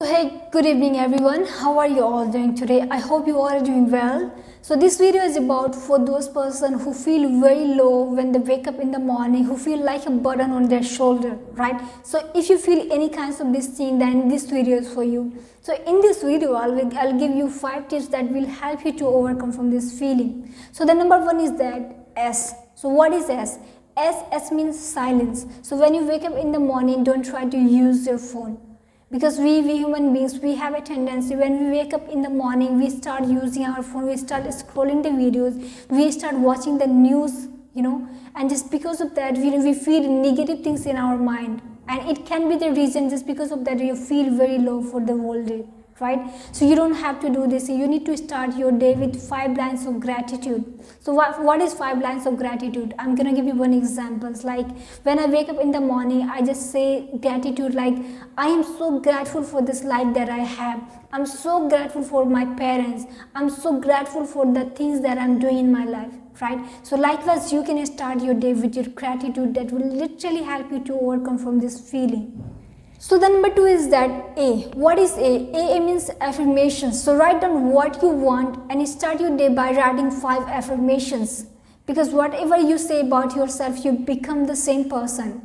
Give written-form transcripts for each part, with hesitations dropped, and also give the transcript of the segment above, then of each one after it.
Hey, good evening everyone. How are you all doing today? I hope you all are doing well. So this video is about for those person who feel very low when they wake up in the morning, who feel like a burden on their shoulder, right? So if you feel any kinds of this thing, then this video is for you. So in this video, I'll give you 5 tips that will help you to overcome from this feeling. So the number 1 is that S. So what is S? S means silence. So when you wake up in the morning, don't try to use your phone. Because we human beings, we have a tendency when we wake up in the morning, we start using our phone, we start scrolling the videos, we start watching the news, and just because of that, we feel negative things in our mind. And it can be the reason just because of that you feel very low for the whole day, right? So you don't have to do this. You need to start your day with 5 lines of gratitude. So what is 5 lines of gratitude? I'm gonna give you one example. Like when I wake up in the morning, I just say gratitude like, I am so grateful for this life that I have. I'm so grateful for my parents. I'm so grateful for the things that I'm doing in my life, right? So likewise, you can start your day with your gratitude that will literally help you to overcome from this feeling. So the number 2 is that A. What is A? A means affirmations. So write down what you want and start your day by writing 5 affirmations. Because whatever you say about yourself, you become the same person.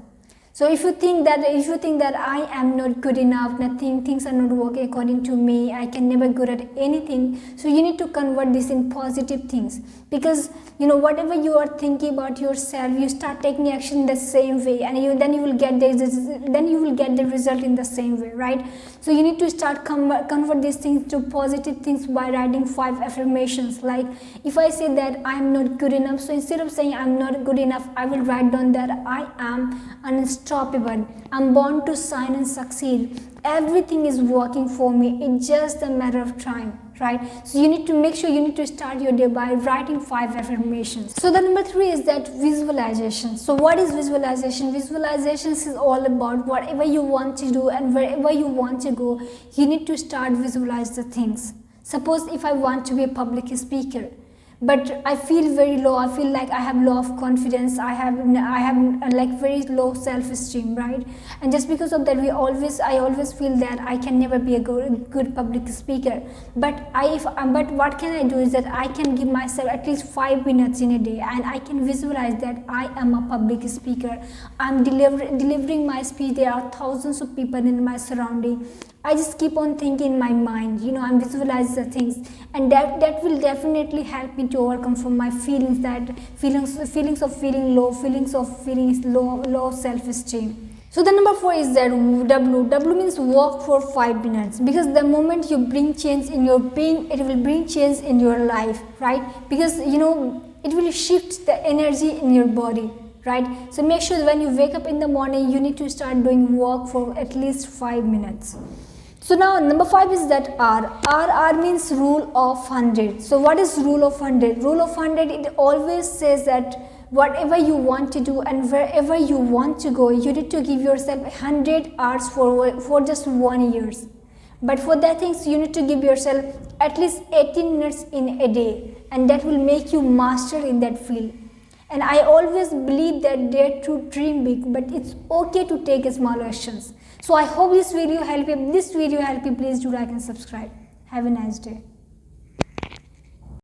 So if you think that I am not good enough, things are not working according to me, I can never good at anything, so you need to convert this in positive things. Because whatever you are thinking about yourself, you start taking action in the same way, and then you will get the result in the same way, right? So you need to start convert these things to positive things by writing 5 affirmations. Like if I say that I am not good enough, so instead of saying I'm not good enough, I will write down that I am unstoppable. I'm born to shine and succeed. Everything is working for me. It's just a matter of time, right? So you need to make sure you need to start your day by writing 5 affirmations. So the number 3 is that visualization. So what is visualization? Visualizations is all about whatever you want to do and wherever you want to go, you need to start visualize the things. Suppose if I want to be a public speaker, but I feel very low, I feel like I have low of confidence, I have like very low self-esteem, right? And just because of that, I always feel that I can never be a good public speaker. But what can I do is that I can give myself at least 5 minutes in a day, and I can visualize that I am a public speaker. I'm delivering my speech. There are thousands of people in my surrounding. I just keep on thinking in my mind, I'm visualizing the things, and that will definitely help me to overcome from my feelings of feeling low, feelings of feeling low self-esteem. So the number 4 is that W. W means walk for 5 minutes, because the moment you bring change in your being, it will bring change in your life, right? Because it will shift the energy in your body, right? So make sure when you wake up in the morning, you need to start doing walk for at least 5 minutes. So now number 5 is that R. R means rule of 100. So what is rule of 100? Rule of 100, it always says that whatever you want to do and wherever you want to go, you need to give yourself 100 hours for just 1 year. But for that things, you need to give yourself at least 18 minutes in a day, and that will make you master in that field. And I always believe that dare to dream big, but it's okay to take small actions. So I hope this video helped you. Please do like and subscribe. Have a nice day.